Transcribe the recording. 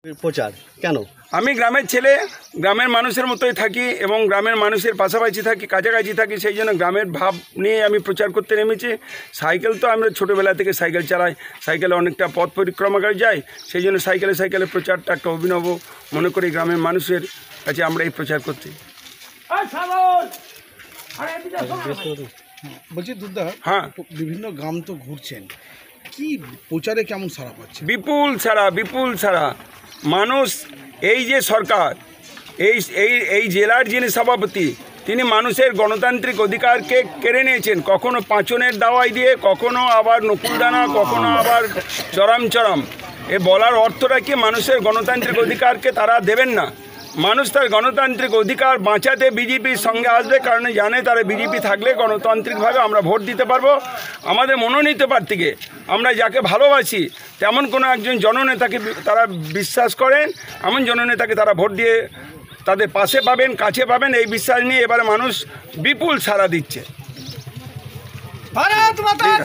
প্রচার কেন? আমি গ্রামের ছেলে, গ্রামের মানুষের মতোই থাকি এবং গ্রামের মানুষের পাশাপাশি থাকি, কাছাকাছি থাকি, সেই জন্য গ্রামের ভাব নিয়ে আমি প্রচার করতে নেমেছি। সাইকেল তো আমরা ছোটোবেলা থেকে সাইকেল চালাই, সাইকেলে অনেকটা পথ পরিক্রমা করে যাই, সেই জন্য সাইকেলে প্রচারটা একটা অভিনব মনে করি গ্রামের মানুষের কাছে আমরা এই প্রচার করতে। বলছি দুধদা, হ্যাঁ, বিভিন্ন গ্রাম তো ঘুরছেন, কি প্রচারে কেমন সাড়া পাচ্ছে? বিপুল ছাড়া মানুষ, এই যে সরকার, এই জেলার যিনি সভাপতি, তিনি মানুষের গণতান্ত্রিক অধিকারকে কেড়ে নিয়েছেন, কখনো পাঁচনের দাওয়াই দিয়ে, কখনো আবার নকুলদানা, কখনো আবার চরম। এ বলার অর্থটা কি? মানুষের গণতান্ত্রিক অধিকারকে তারা দেবেন না। মানুষ তার গণতান্ত্রিক অধিকার বাঁচাতে বিজেপির সঙ্গে আসবে, কারণ জানে তারা বিজেপি থাকলে গণতান্ত্রিকভাবে আমরা ভোট দিতে পারবো। আমাদের মনোনীত প্রার্থীকে, আমরা যাকে ভালোবাসি তেমন কোনো একজন জননেতাকে তারা বিশ্বাস করেন, এমন জননেতাকে তারা ভোট দিয়ে তাদের পাশে পাবেন, কাছে পাবেন, এই বিশ্বাস নিয়ে এবারে মানুষ বিপুল সাড়া দিচ্ছে।